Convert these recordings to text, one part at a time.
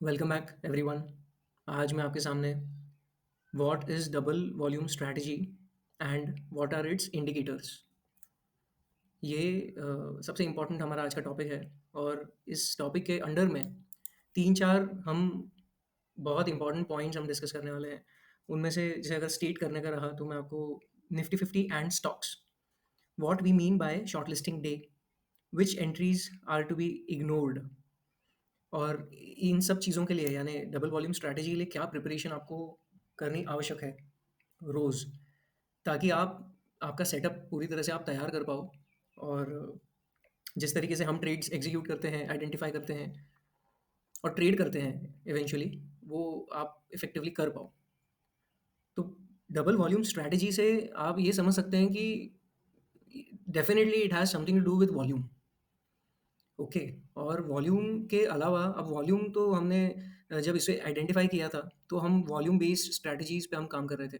Welcome back everyone. आज मैं आपके सामने what is double volume strategy and what are its indicators, ये सबसे इम्पोर्टेंट हमारा आज का टॉपिक है। और इस टॉपिक के अंडर में 3-4 हम बहुत इम्पोर्टेंट पॉइंट्स हम डिस्कस करने वाले हैं। उनमें से जैसे अगर स्टेट करने का रहा तो मैं आपको Nifty 50 and stocks, what we mean by shortlisting day, which entries are to be ignored, और इन सब चीज़ों के लिए यानी डबल वॉल्यूम स्ट्रैटेजी के लिए क्या प्रिपरेशन आपको करनी आवश्यक है रोज़, ताकि आप आपका सेटअप पूरी तरह से आप तैयार कर पाओ और जिस तरीके से हम ट्रेड्स एग्जीक्यूट करते हैं, आइडेंटिफाई करते हैं और ट्रेड करते हैं इवेंचुअली, वो आप इफ़ेक्टिवली कर पाओ। तो डबल वॉल्यूम स्ट्रैटेजी से आप ये समझ सकते हैं कि definitely it has something to do with volume. Okay. और वॉल्यूम के अलावा अब वॉल्यूम तो हमने जब इसे आइडेंटिफाई किया था तो हम वॉल्यूम बेस्ड स्ट्रैटेजीज पे हम काम कर रहे थे,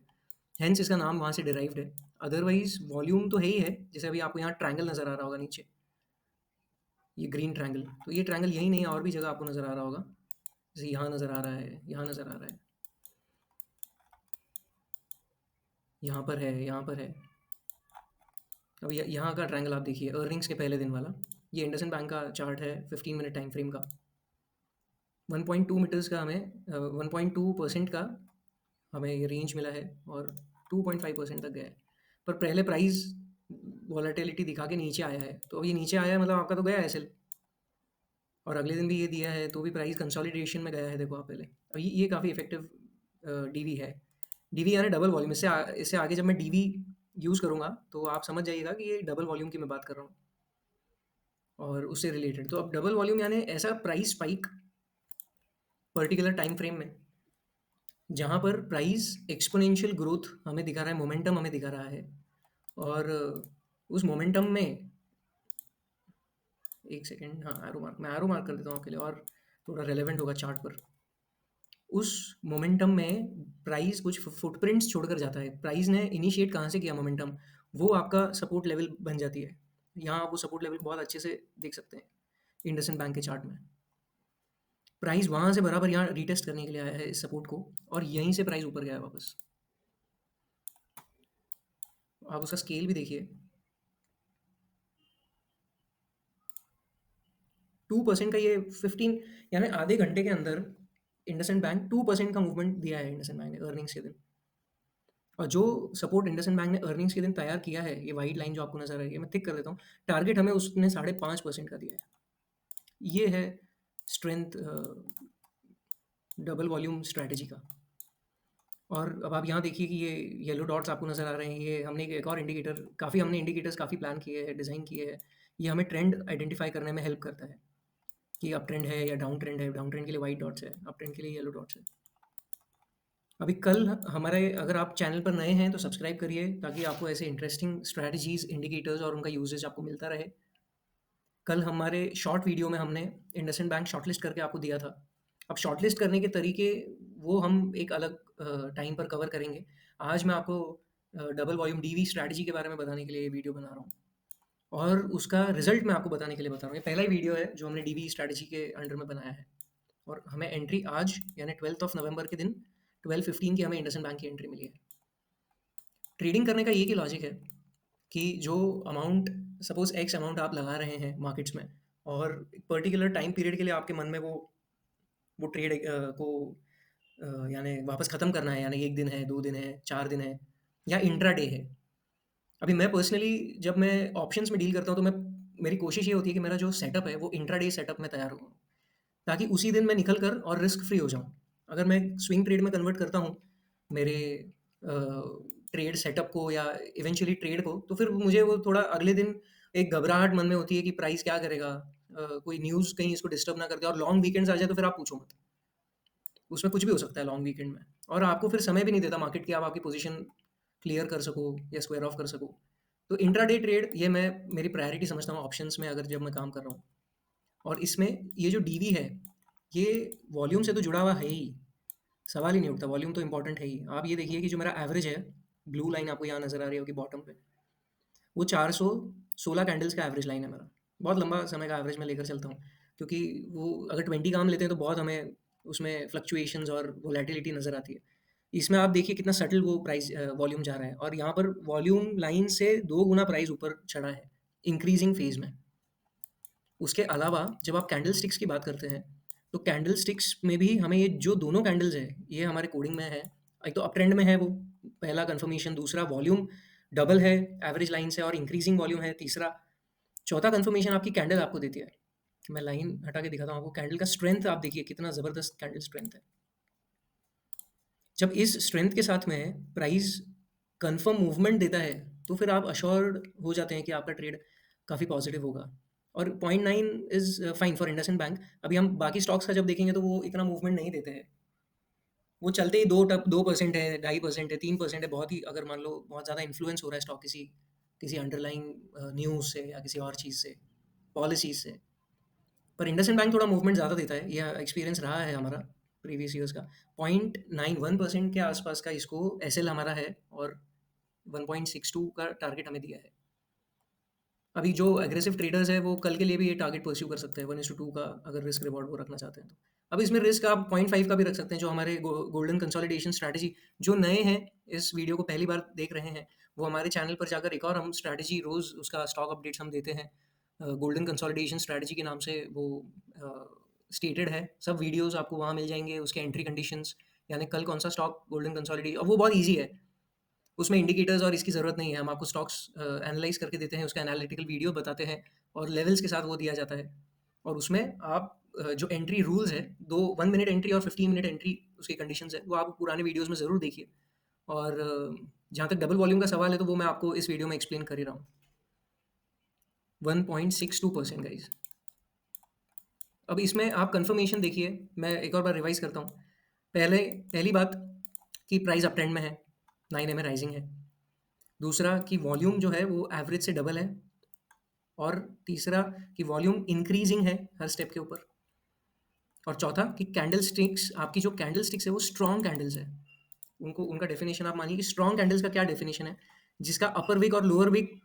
हेंस इसका नाम वहाँ से डिराइव्ड है। अदरवाइज वॉल्यूम तो है ही है। जैसे अभी आपको यहाँ ट्रायंगल नज़र आ रहा होगा नीचे, ये ग्रीन ट्रायंगल, तो ये ट्रायंगल यही नहीं है, और भी जगह आपको नज़र आ रहा होगा। जैसे यहाँ नज़र आ रहा है, यहाँ नज़र आ रहा है, यहाँ पर है, यहाँ पर है। अब यहाँ का ट्रायंगल आप देखिए, अर्निंग्स के पहले दिन वाला। ये इंडसइंड बैंक का चार्ट है 15 मिनट टाइम फ्रेम का। 1.2 मीटर्स का हमें 1.2% का हमें ये रेंज मिला है और 2.5% तक गया है। पर पहले प्राइस वॉलेटिलिटी दिखा के नीचे आया है, तो अब ये नीचे आया है मतलब आपका तो गया है सेल, और अगले दिन भी ये दिया है तो भी प्राइस कंसोलिडेशन में गया है। देखो आप पहले, अब ये काफ़ी इफेक्टिव डीवी है। डीवी यानी डबल वॉल्यूम। इससे आगे जब मैं डीवी यूज़ करूँगा तो आप समझ जाइएगा कि ये डबल वॉल्यूम की मैं बात कर रहा हूँ और उससे रिलेटेड। तो अब डबल वॉल्यूम यानी ऐसा price spike particular time frame में जहाँ पर प्राइस एक्सपोनेंशियल ग्रोथ हमें दिखा रहा है, मोमेंटम हमें दिखा रहा है। और उस मोमेंटम में एक सेकेंड, हाँ एरो मार्क, मैं एरो मार्क कर देता हूँ आपके लिए और थोड़ा रेलेवेंट होगा चार्ट पर। उस मोमेंटम में प्राइस कुछ फुटप्रिंट्स छोड़कर जाता है। प्राइस ने इनिशिएट कहाँ से किया मोमेंटम, वो आपका सपोर्ट लेवल बन जाती है। यहाँ आप वो सपोर्ट लेवल बहुत अच्छे से देख सकते हैं इंडसइंड बैंक के चार्ट में। प्राइस वहाँ से बराबर यहाँ रीटेस्ट करने के लिए आया है इस सपोर्ट को, और यहीं से प्राइस ऊपर गया है वापस। आप उसका स्केल भी देखिए, 2% का, ये 15 यानी आधे घंटे के अंदर इंडसइंड बैंक 2% का मूवमेंट दिया है इंडसइंड बैंक ने अर्निंग्स के दिन। और जो सपोर्ट इंडसइंड बैंक ने अर्निंग्स के दिन तैयार किया है, ये वाइट लाइन जो आपको नजर आ रही है, मैं थिक कर देता हूँ, टारगेट हमें उसने 5.5% का दिया है। ये है स्ट्रेंथ डबल वॉल्यूम स्ट्रैटेजी का। और अब आप यहाँ देखिए कि ये येलो डॉट्स आपको नज़र आ रहे हैं, ये हमने एक और इंडिकेटर, काफ़ी हमने इंडिकेटर्स काफ़ी प्लान किए हैं, डिज़ाइन किए हैं। ये हमें ट्रेंड आइडेंटिफाई करने में हेल्प करता है कि अप ट्रेंड है या डाउन ट्रेंड है। डाउन ट्रेंड के लिए वाइट डॉट्स है, अप ट्रेंड के लिए येलो डॉट्स है। अभी कल हमारे, अगर आप चैनल पर नए हैं तो सब्सक्राइब करिए ताकि आपको ऐसे इंटरेस्टिंग स्ट्रैटेजीज, इंडिकेटर्स और उनका यूजेज आपको मिलता रहे। कल हमारे शॉर्ट वीडियो में हमने इंडसइंड बैंक शॉर्टलिस्ट करके आपको दिया था। अब शॉर्टलिस्ट करने के तरीके वो हम एक अलग टाइम पर कवर करेंगे। आज मैं आपको डबल वॉल्यूम डीवी स्ट्रैटेजी के बारे में बताने के लिए ये वीडियो बना रहा हूँ, और उसका रिजल्ट मैं आपको बताने के लिए बता रहा हूँ। ये पहला ही वीडियो है जो हमने डीवी स्ट्रैटेजी के अंडर में बनाया है। और हमें एंट्री आज यानी 12 नवंबर के दिन 12:15 की हमें इंडसइंड बैंक की एंट्री मिली है। ट्रेडिंग करने का ये की लॉजिक है कि जो अमाउंट, सपोज एक्स अमाउंट आप लगा रहे हैं मार्केट्स में, और एक पर्टिकुलर टाइम पीरियड के लिए आपके मन में वो ट्रेड को यानी वापस ख़त्म करना है, यानी 1 दिन है, 2 दिन है, 4 दिन है या इंट्राडे है। अभी मैं पर्सनली जब मैं ऑप्शंस में डील करता हूँ तो मैं, मेरी कोशिश ये होती है कि मेरा जो सेटअप है वो इंट्राडे सेटअप में तैयार हो, ताकि उसी दिन मैं निकल कर और रिस्क फ्री हो जाऊँ। अगर मैं स्विंग ट्रेड में कन्वर्ट करता हूँ मेरे ट्रेड सेटअप को या इवेंचुअली ट्रेड को, तो फिर मुझे वो थोड़ा अगले दिन एक घबराहट मन में होती है कि प्राइस क्या करेगा, कोई न्यूज़ कहीं इसको डिस्टर्ब ना कर दे, और लॉन्ग वीकेंड्स आ जाए तो फिर आप पूछो मत। उसमें कुछ भी हो सकता है लॉन्ग वीकेंड में, और आपको फिर समय भी नहीं देता मार्केट की आप आपकी पोजीशन क्लियर कर सको या स्क्वायर ऑफ कर सको। तो इंट्राडे ट्रेड ये मैं मेरी प्रायोरिटी समझता हूँ ऑप्शंस में, अगर जब मैं काम कर रहा हूँ। और इसमें ये जो डीवी है, ये वॉल्यूम से तो जुड़ा हुआ है ही, सवाल ही नहीं उठता, वॉल्यूम तो इंपॉर्टेंट है ही। आप ये देखिए कि जो मेरा एवरेज है, ब्लू लाइन आपको यहाँ नज़र आ रही होगी बॉटम पे, वो 416 कैंडल्स का एवरेज लाइन है मेरा। बहुत लंबा समय का एवरेज मैं लेकर चलता हूँ, क्योंकि वो अगर 20 काम लेते हैं तो बहुत हमें उसमें फ्लक्चुएशंस और वोलेटिलिटी नज़र आती है। इसमें आप देखिए कितना सटल वो प्राइस वॉल्यूम जा रहा है और यहाँ पर वॉल्यूम लाइन से 2 गुना प्राइस ऊपर चढ़ा है, इंक्रीज़िंग फ़ेज़ में। उसके अलावा जब आप कैंडलस्टिक्स की बात करते हैं, तो कैंडलस्टिक्स में भी हमें ये जो दोनों कैंडल्स हैं, ये हमारे कोडिंग में है। एक तो अप ट्रेंड में है वो, पहला कन्फर्मेशन, दूसरा वॉल्यूम डबल है एवरेज लाइन से और इंक्रीज़िंग वॉल्यूम है तीसरा। चौथा कन्फर्मेशन आपकी कैंडल आपको देती है। मैं लाइन हटा के दिखाता हूँ आपको, कैंडल का स्ट्रेंथ आप देखिए कितना ज़बरदस्त कैंडल स्ट्रेंथ है। जब इस स्ट्रेंथ के साथ में प्राइस कंफर्म मूवमेंट देता है, तो फिर आप अश्योर्ड हो जाते हैं कि आपका ट्रेड काफ़ी पॉजिटिव होगा। और 0.9 is fine for IndusInd bank. अभी हम बाकी स्टॉक्स का जब देखेंगे तो वो इतना मूवमेंट नहीं देते हैं। वो चलते ही 2% है, 2.5% है, 3% है, बहुत ही अगर मान लो बहुत ज़्यादा इन्फ्लुएंस हो रहा है स्टॉक किसी किसी अंडरलाइंग न्यूज़ से या किसी और चीज़ से, पॉलिसीज़ से। पर इंडसइंड बैंक थोड़ा मूवमेंट ज़्यादा देता है, यह एक्सपीरियंस रहा है हमारा प्रीवियस ईयर्स का। 0.91% के आसपास का इसको एसएल हमारा है और 1.62 का टारगेट हमें दिया है। अभी जो एग्रेसिव ट्रेडर्स हैं वो कल के लिए भी ये टारगेट परस्यू कर सकते हैं 1:2 का, अगर रिस्क रिवॉर्ड वो रखना चाहते हैं तो। अब इसमें रिस्क आप 0.5 का भी रख सकते हैं, जो हमारे गोल्डन कंसोलिडेशन स्ट्रैटेजी। जो नए हैं इस वीडियो को पहली बार देख रहे हैं, वो हमारे चैनल पर जाकर एक और हम स्ट्रैटेजी रोज़ उसका स्टॉक अपडेट्स हम देते हैं। गोल्डन कंसोलिडेशन स्ट्रैटेजी के नाम से वो स्टेटेड है। सब वीडियोज़ आपको वहाँ मिल जाएँगे, उसके एंट्री कंडीशंस, यानी कल कौन सा स्टॉक गोल्डन कंसोलिडेशन, और वो बहुत ईज़ी है। उसमें इंडिकेटर्स और इसकी ज़रूरत नहीं है, हम आपको स्टॉक्स एनालाइज़ करके देते हैं, उसका एनालिटिकल वीडियो बताते हैं और लेवल्स के साथ वो दिया जाता है। और उसमें आप जो एंट्री रूल्स है, 1 मिनट एंट्री और 15 मिनट एंट्री उसकी कंडीशंस है, वो आप पुराने वीडियोज़ में ज़रूर देखिए। और जहाँ तक डबल वॉल्यूम का सवाल है, तो वो मैं आपको इस वीडियो में एक्सप्लेन कर ही रहा हूँ। 1.62% गाइज़। अब इसमें आप कन्फर्मेशन देखिए, मैं एक और बार रिवाइज़ करता हूँ। पहली बात कि प्राइस अप ट्रेंड में है, 9 एमए राइजिंग है। दूसरा कि वॉल्यूम जो है वो एवरेज से डबल है। और तीसरा कि वॉल्यूम इंक्रीजिंग है हर स्टेप के ऊपर। और चौथा कि कैंडल स्टिक्स, आपकी जो कैंडल स्टिक्स है वो स्ट्रॉन्ग कैंडल्स है। उनको उनका डेफिनेशन आप मानिए कि स्ट्रॉन्ग कैंडल्स का क्या डेफिनेशन है, जिसका अपर विक और लोअर विक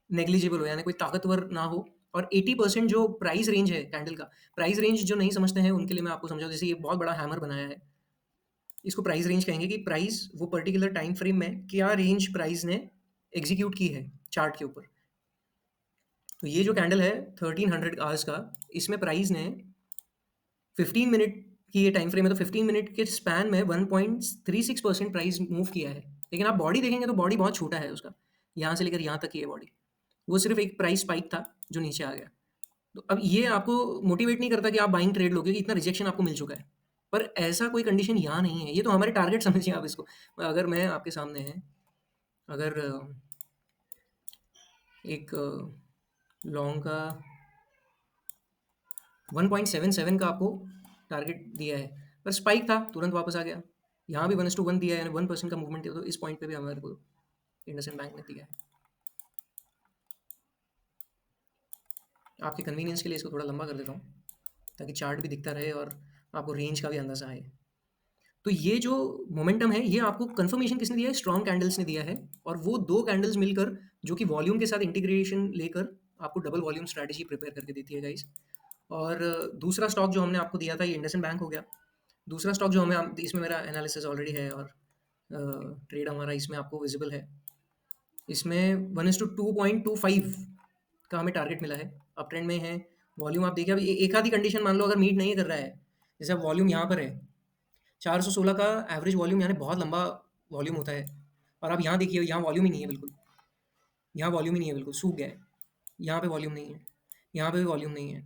नेग्लिजिबल हो, यानी कोई ताकतवर ना हो। और 80% जो प्राइस रेंज है कैंडल का, प्राइस रेंज जो नहीं समझते हैं उनके लिए मैं आपको समझाऊं। जैसे ये बहुत बड़ा हैमर बनाया है, इसको प्राइस रेंज कहेंगे कि प्राइस वो पर्टिकुलर टाइम फ्रेम में क्या रेंज प्राइस ने एग्जीक्यूट की है चार्ट के ऊपर। तो ये जो कैंडल है 1300 आवर्स का, इसमें प्राइस ने 15 मिनट की ये टाइम फ्रेम है, तो 15 मिनट के स्पैन में 1.36% प्राइस मूव किया है। लेकिन आप बॉडी देखेंगे तो बॉडी बहुत छोटा है उसका, यहाँ से लेकर यहाँ तक की है बॉडी। वो सिर्फ एक प्राइस स्पाइक था जो नीचे आ गया। तो अब ये आपको मोटिवेट नहीं करता कि आप बाइंग ट्रेड लोगे, कि इतना रिजेक्शन आपको मिल चुका है। पर ऐसा कोई कंडीशन यहाँ नहीं है, ये तो हमारे टारगेट समझिए आप इसको। अगर मैं आपके सामने है, अगर एक लॉन्ग का 1.77 का आपको टारगेट दिया है, पर स्पाइक था, तुरंत वापस आ गया। यहाँ भी 1:1 दिया है, यानी 1% का मूवमेंट दिया, तो इस पॉइंट पे भी हमारे को इंडसइंड बैंक ने दिया है। आपके कन्वीनियंस के लिए इसको थोड़ा लंबा कर देता हूँ, ताकि चार्ट भी दिखता रहे और आपको रेंज का भी अंदाज़ा आए। तो ये जो मोमेंटम है, ये आपको कंफर्मेशन किसने दिया है? स्ट्रॉन्ग कैंडल्स ने दिया है। और वो 2 कैंडल्स मिलकर, जो कि वॉल्यूम के साथ इंटीग्रेशन लेकर आपको डबल वॉल्यूम स्ट्रैटेजी प्रिपेयर करके देती है गाइस। और दूसरा स्टॉक जो हमने आपको दिया था, ये इंडसइंड बैंक हो गया। दूसरा स्टॉक जो हमें, इसमें मेरा एनालिसिस ऑलरेडी है और ट्रेड हमारा इसमें आपको विजिबल है। इसमें 1:2.25 का हमें टारगेट मिला है, अप ट्रेंड में है। वॉल्यूम आप देखिए, अब एक आधी कंडीशन मान लो अगर मीट नहीं कर रहा है, जैसे अब वॉल्यूम यहाँ पर है 416 का एवरेज वॉल्यूम, यानी बहुत लंबा वॉल्यूम होता है। और आप यहाँ देखिए, यहाँ वॉल्यूम ही नहीं है बिल्कुल, यहाँ वॉल्यूम ही नहीं है, बिल्कुल सूख गया है। यहाँ पे वॉल्यूम नहीं है, यहाँ पे भी वॉल्यूम नहीं है,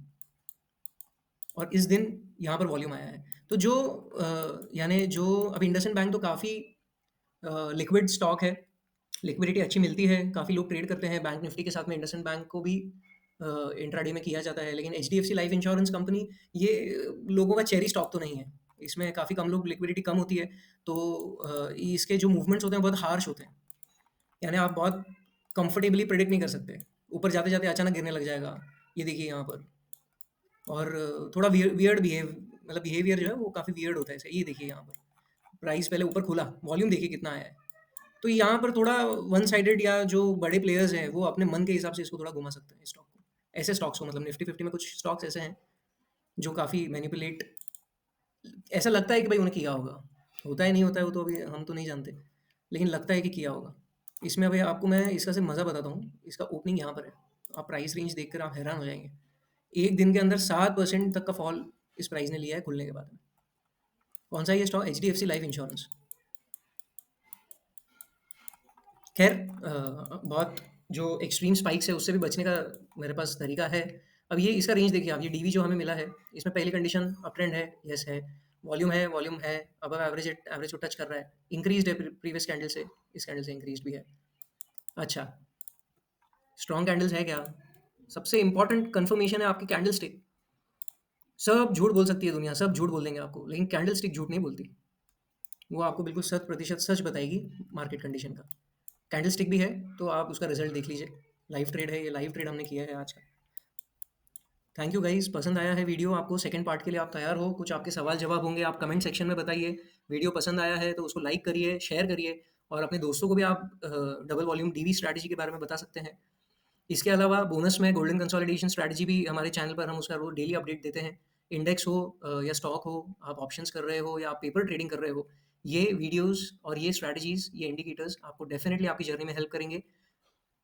और इस दिन यहाँ पर वॉल्यूम आया है। तो जो यानी जो अब इंडसइंड बैंक तो काफ़ी लिक्विड स्टॉक है, लिक्विडिटी अच्छी मिलती है, काफ़ी लोग ट्रेड करते हैं बैंक निफ्टी के साथ में। इंडसइंड बैंक को भी इंट्राडे में किया जाता है। लेकिन एचडीएफसी लाइफ इंश्योरेंस कंपनी, ये लोगों का चेरी स्टॉक तो नहीं है। इसमें काफ़ी कम लोग, लिक्विडिटी कम होती है, तो इसके जो मूवमेंट्स होते हैं बहुत हार्श होते हैं, यानी आप बहुत कंफर्टेबली प्रिडिक्ट नहीं कर सकते। ऊपर जाते जाते अचानक गिरने लग जाएगा, ये देखिए यहाँ पर। और थोड़ा वियर्ड मतलब बिहेवियर जो है वो काफ़ी वियर्ड होता है ऐसे। ये देखिए यहाँ पर प्राइस पहले ऊपर खुला, वॉल्यूम देखिए कितना आया है। तो यहाँ पर थोड़ा वन साइडेड, या जो बड़े प्लेयर्स हैं वो अपने मन के हिसाब से इसको थोड़ा घुमा सकते हैं स्टॉक को। ऐसे स्टॉक्स को, मतलब निफ्टी 50 में कुछ स्टॉक्स ऐसे हैं जो काफ़ी मैनिपुलेट ऐसा लगता है कि भाई उन्हें किया होगा। होता है नहीं होता है वो तो अभी हम तो नहीं जानते, लेकिन लगता है कि किया होगा। इसमें अभी आपको मैं इसका सिर्फ़ मज़ा बताता हूँ, इसका ओपनिंग यहाँ पर है। आप प्राइस रेंज देखकर आप हैरान हो जाएँगे। 1 दिन के अंदर 7% तक का फॉल इस प्राइस ने लिया है खुलने के बाद में। कौन-सा है ये स्टॉक? HDFC life insurance. ख़ैर बहुत जो एक्सट्रीम स्पाइक्स है उससे भी बचने का मेरे पास तरीका है। अब ये इसका रेंज देखिए आप, ये डीवी जो हमें मिला है, इसमें पहली कंडीशन अप ट्रेंड है, येस है। वॉल्यूम है, अबव एवरेज को टच कर रहा है। इंक्रीज़्ड है प्रीवियस कैंडल से, इस कैंडल से इंक्रीज़्ड भी है। अच्छा, स्ट्रॉन्ग कैंडल्स है क्या? सबसे इम्पोर्टेंट कन्फर्मेशन है आपकी कैंडलस्टिक। सब झूठ बोल सकती है दुनिया, सब झूठ बोल देंगे आपको, लेकिन कैंडलस्टिक झूठ नहीं बोलती। वो आपको बिल्कुल शत प्रतिशत सच बताएगी मार्केट कंडीशन का। कैंडलस्टिक भी है, तो आप उसका रिज़ल्ट देख लीजिए। लाइव ट्रेड है, ये लाइव ट्रेड हमने किया है आज का। थैंक यू गाइस, पसंद आया है वीडियो आपको? सेकंड पार्ट के लिए आप तैयार हो? कुछ आपके सवाल जवाब होंगे, आप कमेंट सेक्शन में बताइए। वीडियो पसंद आया है तो उसको लाइक करिए, शेयर करिए और अपने दोस्तों को भी आप डबल वॉल्यूम डीवी स्ट्रैटेजी के बारे में बता सकते हैं। इसके अलावा बोनस में गोल्डन कंसोलिडेशन स्ट्रैटेजी भी हमारे चैनल पर हम उसका रोज़ डेली अपडेट देते हैं। इंडेक्स हो या स्टॉक हो, आप ऑप्शंस कर रहे हो या आप पेपर ट्रेडिंग कर रहे हो, ये वीडियोज़ और ये स्ट्रैटेजीज़, ये इंडिकेटर्स आपको डेफ़िनिटली आपकी जर्नी में हेल्प करेंगे।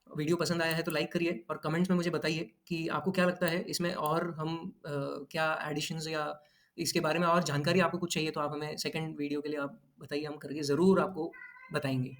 वीडियो पसंद आया है तो लाइक करिए और कमेंट्स में मुझे बताइए कि आपको क्या लगता है इसमें और हम क्या एडिशंस या इसके बारे में और जानकारी आपको कुछ चाहिए तो आप हमें सेकंड वीडियो के लिए आप बताइए, हम करके ज़रूर आपको बताएँगे।